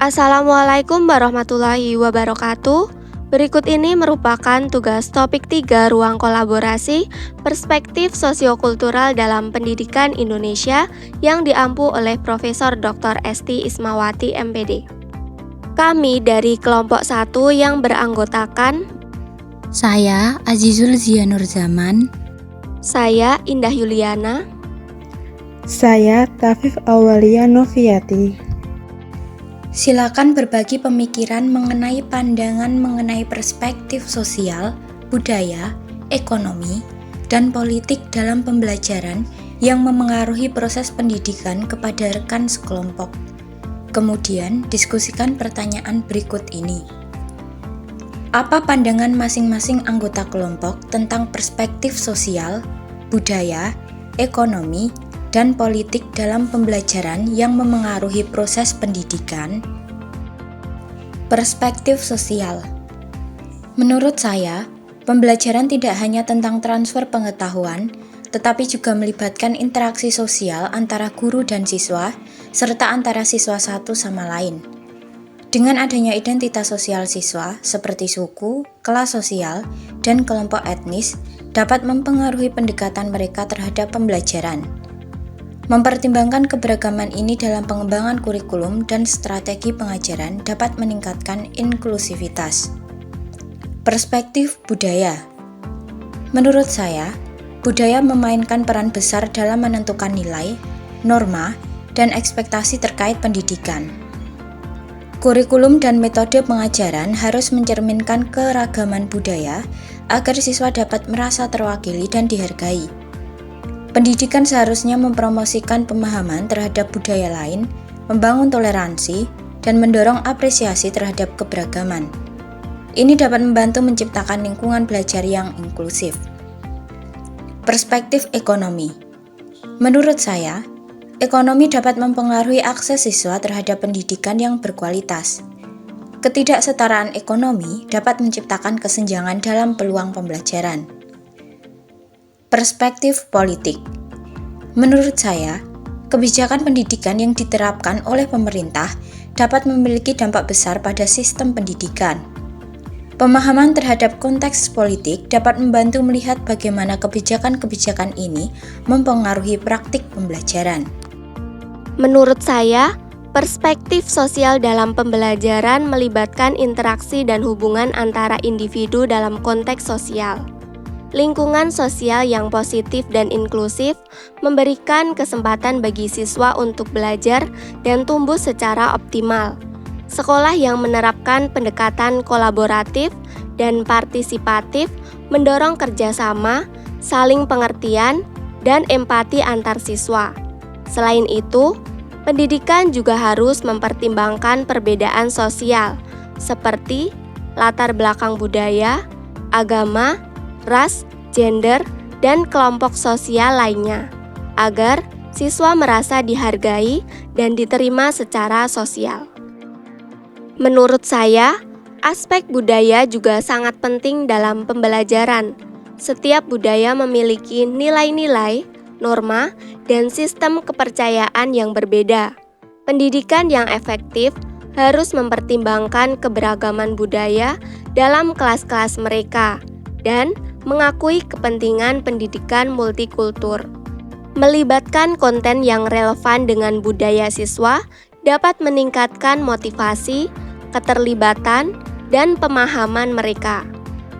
Assalamualaikum warahmatullahi wabarakatuh. Berikut ini merupakan tugas topik 3 ruang kolaborasi perspektif sosiokultural dalam pendidikan Indonesia yang diampu oleh Profesor Dr. Esti Ismawati MPD. Kami dari kelompok 1 yang beranggotakan Saya Azizul Zianur Zaman. saya Indah Yuliana, Saya Tafif Awalia Noviati. Silakan berbagi pemikiran mengenai pandangan mengenai perspektif sosial, budaya, ekonomi, dan politik dalam pembelajaran yang memengaruhi proses pendidikan kepada rekan sekelompok. Kemudian, diskusikan pertanyaan berikut ini. Apa pandangan masing-masing anggota kelompok tentang perspektif sosial, budaya, ekonomi, dan politik dalam pembelajaran yang memengaruhi proses pendidikan? Perspektif sosial. Menurut saya, pembelajaran tidak hanya tentang transfer pengetahuan, tetapi juga melibatkan interaksi sosial antara guru dan siswa, serta antara siswa satu sama lain. Dengan adanya identitas sosial siswa, seperti suku, kelas sosial, dan kelompok etnis, dapat mempengaruhi pendekatan mereka terhadap pembelajaran. Mempertimbangkan keberagaman ini dalam pengembangan kurikulum dan strategi pengajaran dapat meningkatkan inklusivitas. Perspektif budaya. Menurut saya, budaya memainkan peran besar dalam menentukan nilai, norma, dan ekspektasi terkait pendidikan. Kurikulum dan metode pengajaran harus mencerminkan keragaman budaya agar siswa dapat merasa terwakili dan dihargai. Pendidikan seharusnya mempromosikan pemahaman terhadap budaya lain, membangun toleransi, dan mendorong apresiasi terhadap keberagaman. Ini dapat membantu menciptakan lingkungan belajar yang inklusif. Perspektif ekonomi. Menurut saya, ekonomi dapat mempengaruhi akses siswa terhadap pendidikan yang berkualitas. Ketidaksetaraan ekonomi dapat menciptakan kesenjangan dalam peluang pembelajaran. Perspektif politik. Menurut saya, kebijakan pendidikan yang diterapkan oleh pemerintah dapat memiliki dampak besar pada sistem pendidikan. Pemahaman terhadap konteks politik dapat membantu melihat bagaimana kebijakan-kebijakan ini mempengaruhi praktik pembelajaran. menurut saya, perspektif sosial dalam pembelajaran melibatkan interaksi dan hubungan antara individu dalam konteks sosial. Lingkungan sosial yang positif dan inklusif memberikan kesempatan bagi siswa untuk belajar dan tumbuh secara optimal. Sekolah yang menerapkan pendekatan kolaboratif dan partisipatif mendorong kerjasama, saling pengertian, dan empati antar siswa. Selain itu, pendidikan juga harus mempertimbangkan perbedaan sosial, seperti latar belakang budaya, agama, ras, gender, dan kelompok sosial lainnya, agar siswa merasa dihargai dan diterima secara sosial. Menurut saya, aspek budaya juga sangat penting dalam pembelajaran. Setiap budaya memiliki nilai-nilai, norma, dan sistem kepercayaan yang berbeda. Pendidikan yang efektif harus mempertimbangkan keberagaman budaya dalam kelas-kelas mereka dan mengakui kepentingan pendidikan multikultur. Melibatkan konten yang relevan dengan budaya siswa dapat meningkatkan motivasi, keterlibatan, dan pemahaman mereka.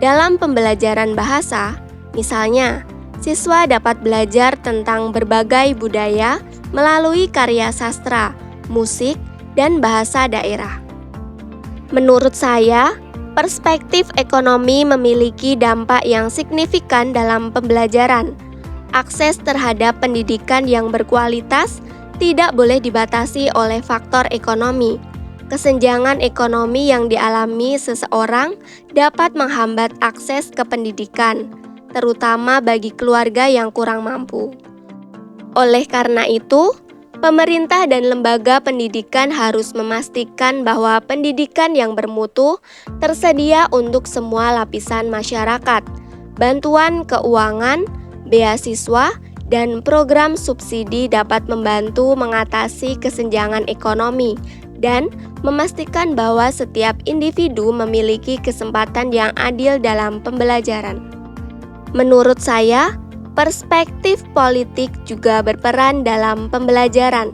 Dalam pembelajaran bahasa, misalnya, siswa dapat belajar tentang berbagai budaya melalui karya sastra, musik, dan bahasa daerah. Menurut saya, perspektif ekonomi memiliki dampak yang signifikan dalam pembelajaran. Akses terhadap pendidikan yang berkualitas tidak boleh dibatasi oleh faktor ekonomi. Kesenjangan ekonomi yang dialami seseorang dapat menghambat akses ke pendidikan, terutama bagi keluarga yang kurang mampu. Oleh karena itu, pemerintah dan lembaga pendidikan harus memastikan bahwa pendidikan yang bermutu tersedia untuk semua lapisan masyarakat. Bantuan keuangan, beasiswa, dan program subsidi dapat membantu mengatasi kesenjangan ekonomi dan memastikan bahwa setiap individu memiliki kesempatan yang adil dalam pembelajaran. Menurut saya, perspektif politik juga berperan dalam pembelajaran.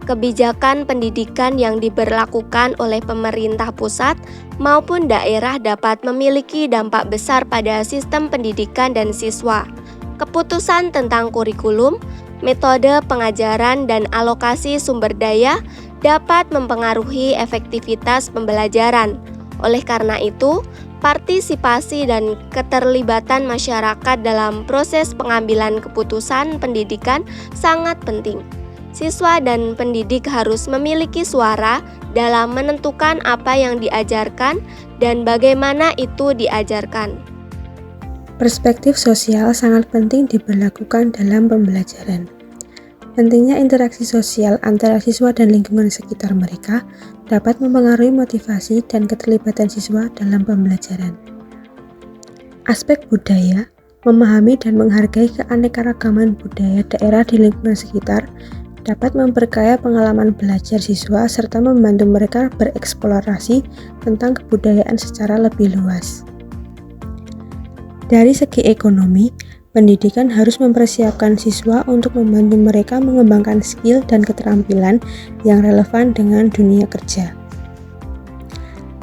Kebijakan pendidikan yang diberlakukan oleh pemerintah pusat maupun daerah dapat memiliki dampak besar pada sistem pendidikan dan siswa. Keputusan tentang kurikulum, metode pengajaran, dan alokasi sumber daya dapat mempengaruhi efektivitas pembelajaran. Oleh karena itu, partisipasi dan keterlibatan masyarakat dalam proses pengambilan keputusan pendidikan sangat penting. Siswa dan pendidik harus memiliki suara dalam menentukan apa yang diajarkan dan bagaimana itu diajarkan. Perspektif sosial sangat penting diberlakukan dalam pembelajaran. Pentingnya interaksi sosial antara siswa dan lingkungan sekitar mereka dapat mempengaruhi motivasi dan keterlibatan siswa dalam pembelajaran. Aspek budaya, memahami dan menghargai keanekaragaman budaya daerah di lingkungan sekitar dapat memperkaya pengalaman belajar siswa serta membantu mereka bereksplorasi tentang kebudayaan secara lebih luas. Dari segi ekonomi, pendidikan harus mempersiapkan siswa untuk membantu mereka mengembangkan skill dan keterampilan yang relevan dengan dunia kerja.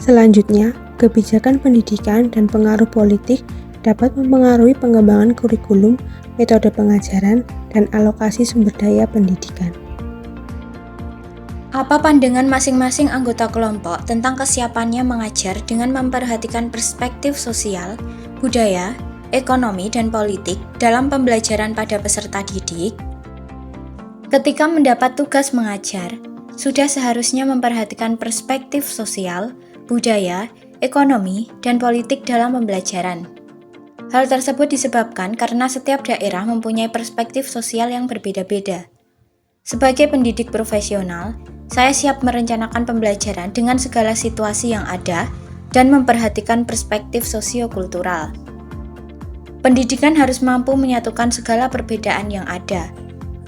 Selanjutnya, kebijakan pendidikan dan pengaruh politik dapat mempengaruhi pengembangan kurikulum, metode pengajaran, dan alokasi sumber daya pendidikan. Apa pandangan masing-masing anggota kelompok tentang kesiapannya mengajar dengan memperhatikan perspektif sosial, budaya, ekonomi, dan politik dalam pembelajaran pada peserta didik? Ketika mendapat tugas mengajar, sudah seharusnya memperhatikan perspektif sosial, budaya, ekonomi, dan politik dalam pembelajaran. Hal tersebut disebabkan karena setiap daerah mempunyai perspektif sosial yang berbeda-beda. Sebagai pendidik profesional, saya siap merencanakan pembelajaran dengan segala situasi yang ada dan memperhatikan perspektif sosiokultural. Pendidikan harus mampu menyatukan segala perbedaan yang ada,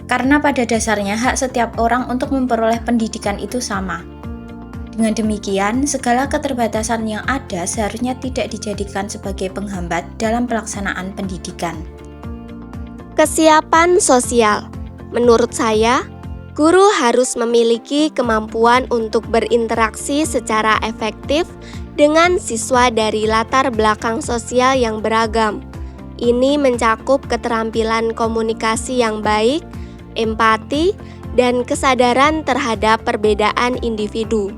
karena pada dasarnya hak setiap orang untuk memperoleh pendidikan itu sama. Dengan demikian, segala keterbatasan yang ada seharusnya tidak dijadikan sebagai penghambat dalam pelaksanaan pendidikan. Kesiapan sosial. Menurut saya, guru harus memiliki kemampuan untuk berinteraksi secara efektif dengan siswa dari latar belakang sosial yang beragam. Ini mencakup keterampilan komunikasi yang baik, empati, dan kesadaran terhadap perbedaan individu.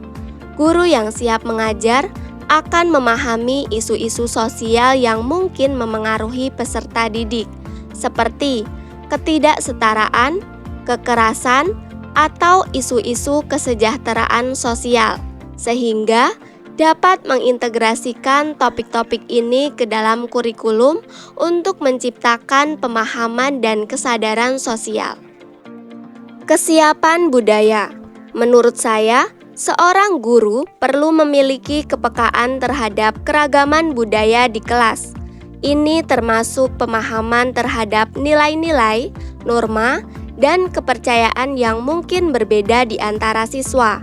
Guru yang siap mengajar akan memahami isu-isu sosial yang mungkin memengaruhi peserta didik, seperti ketidaksetaraan, kekerasan, atau isu-isu kesejahteraan sosial, sehingga dapat mengintegrasikan topik-topik ini ke dalam kurikulum untuk menciptakan pemahaman dan kesadaran sosial. Kesiapan budaya. Menurut saya, seorang guru perlu memiliki kepekaan terhadap keragaman budaya di kelas. Ini termasuk pemahaman terhadap nilai-nilai, norma, dan kepercayaan yang mungkin berbeda di antara siswa.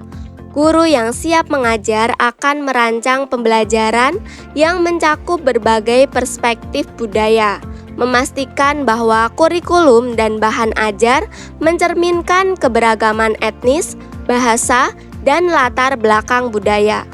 Guru yang siap mengajar akan merancang pembelajaran yang mencakup berbagai perspektif budaya, memastikan bahwa kurikulum dan bahan ajar mencerminkan keberagaman etnis, bahasa, dan latar belakang budaya.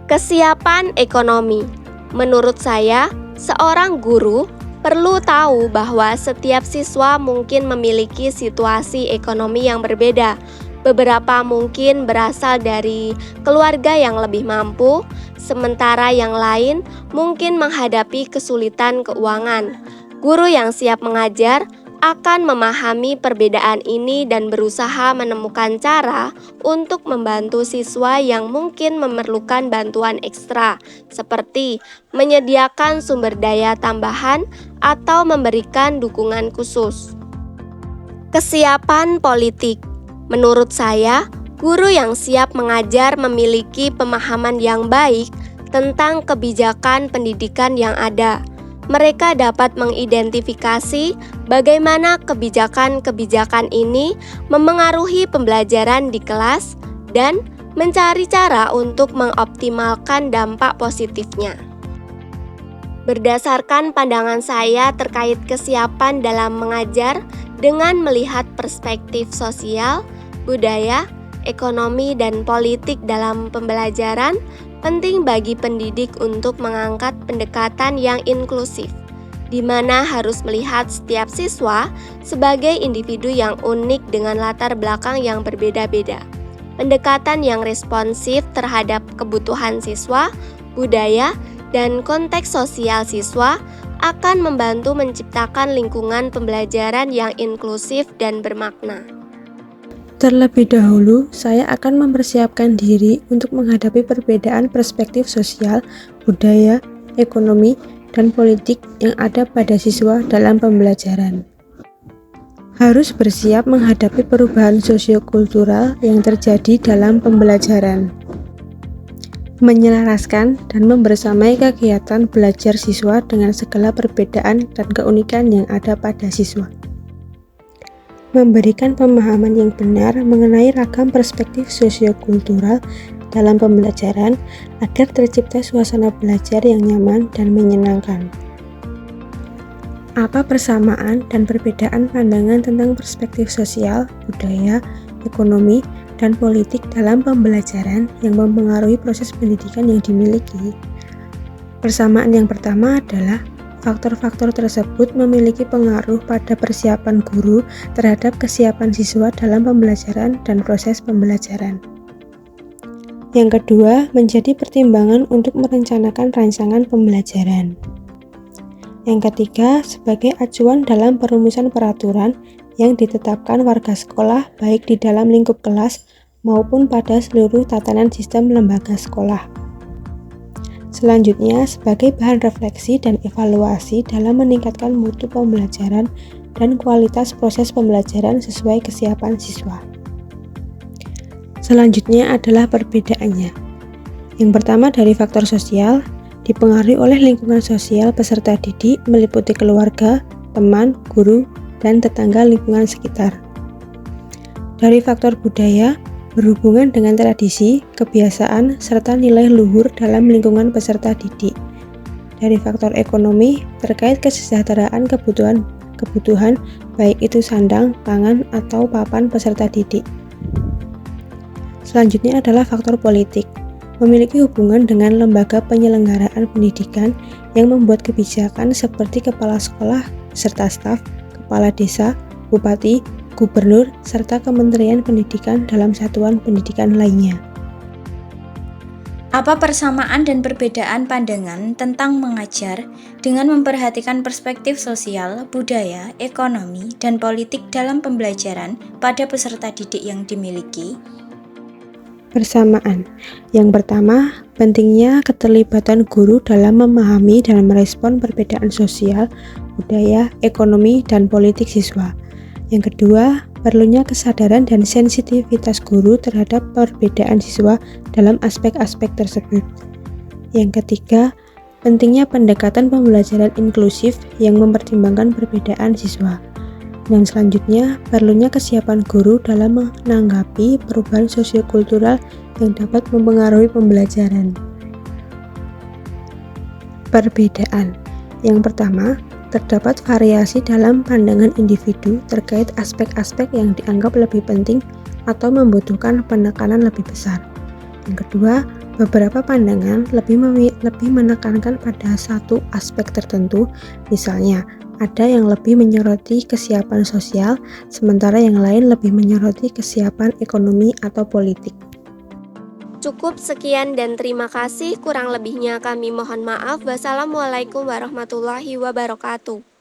Kesiapan ekonomi. Menurut saya, seorang guru perlu tahu bahwa setiap siswa mungkin memiliki situasi ekonomi yang berbeda. Beberapa mungkin berasal dari keluarga yang lebih mampu, sementara yang lain mungkin menghadapi kesulitan keuangan. Guru yang siap mengajar akan memahami perbedaan ini dan berusaha menemukan cara untuk membantu siswa yang mungkin memerlukan bantuan ekstra, seperti menyediakan sumber daya tambahan atau memberikan dukungan khusus. Kesiapan politik. Menurut saya, guru yang siap mengajar memiliki pemahaman yang baik tentang kebijakan pendidikan yang ada. Mereka dapat mengidentifikasi bagaimana kebijakan-kebijakan ini memengaruhi pembelajaran di kelas dan mencari cara untuk mengoptimalkan dampak positifnya. Berdasarkan pandangan saya terkait kesiapan dalam mengajar dengan melihat perspektif sosial, budaya, ekonomi, dan politik dalam pembelajaran, penting bagi pendidik untuk mengangkat pendekatan yang inklusif, di mana harus melihat setiap siswa sebagai individu yang unik dengan latar belakang yang berbeda-beda. Pendekatan yang responsif terhadap kebutuhan siswa, budaya, dan konteks sosial siswa akan membantu menciptakan lingkungan pembelajaran yang inklusif dan bermakna. Terlebih dahulu, saya akan mempersiapkan diri untuk menghadapi perbedaan perspektif sosial, budaya, ekonomi, dan politik yang ada pada siswa dalam pembelajaran. Harus bersiap menghadapi perubahan sosiokultural yang terjadi dalam pembelajaran. Menyelaraskan dan membersamai kegiatan belajar siswa dengan segala perbedaan dan keunikan yang ada pada siswa. Memberikan pemahaman yang benar mengenai ragam perspektif sosiokultural dalam pembelajaran agar tercipta suasana belajar yang nyaman dan menyenangkan. Apa persamaan dan perbedaan pandangan tentang perspektif sosial, budaya, ekonomi, dan politik dalam pembelajaran yang mempengaruhi proses pendidikan yang dimiliki? Persamaan yang pertama adalah faktor-faktor tersebut memiliki pengaruh pada persiapan guru terhadap kesiapan siswa dalam pembelajaran dan proses pembelajaran. Yang kedua, menjadi pertimbangan untuk merencanakan rancangan pembelajaran. Yang ketiga, sebagai acuan dalam perumusan peraturan yang ditetapkan warga sekolah baik di dalam lingkup kelas maupun pada seluruh tatanan sistem lembaga sekolah. Selanjutnya, sebagai bahan refleksi dan evaluasi dalam meningkatkan mutu pembelajaran dan kualitas proses pembelajaran sesuai kesiapan siswa. Selanjutnya adalah perbedaannya. Yang pertama dari faktor sosial, dipengaruhi oleh lingkungan sosial peserta didik meliputi keluarga, teman, guru, dan tetangga lingkungan sekitar. Dari faktor budaya, berhubungan dengan tradisi, kebiasaan, serta nilai luhur dalam lingkungan peserta didik. Dari faktor ekonomi, terkait kesejahteraan kebutuhan baik itu sandang, pangan, atau papan peserta didik. Selanjutnya adalah faktor politik, memiliki hubungan dengan lembaga penyelenggaraan pendidikan yang membuat kebijakan seperti kepala sekolah beserta staf, kepala desa, bupati, gubernur, serta Kementerian Pendidikan dalam satuan pendidikan lainnya. Apa persamaan dan perbedaan pandangan tentang mengajar dengan memperhatikan perspektif sosial, budaya, ekonomi, dan politik dalam pembelajaran pada peserta didik yang dimiliki? Persamaan. Yang pertama, pentingnya keterlibatan guru dalam memahami dan merespon perbedaan sosial, budaya, ekonomi, dan politik siswa. Yang kedua, perlunya kesadaran dan sensitivitas guru terhadap perbedaan siswa dalam aspek-aspek tersebut. Yang ketiga, pentingnya pendekatan pembelajaran inklusif yang mempertimbangkan perbedaan siswa. Dan selanjutnya, perlunya kesiapan guru dalam menanggapi perubahan sosiokultural yang dapat mempengaruhi pembelajaran. Perbedaan. Yang pertama, terdapat variasi dalam pandangan individu terkait aspek-aspek yang dianggap lebih penting atau membutuhkan penekanan lebih besar. Yang kedua, beberapa pandangan lebih menekankan pada satu aspek tertentu, misalnya ada yang lebih menyoroti kesiapan sosial, sementara yang lain lebih menyoroti kesiapan ekonomi atau politik. Cukup sekian dan terima kasih, kurang lebihnya kami mohon maaf. Wassalamualaikum warahmatullahi wabarakatuh.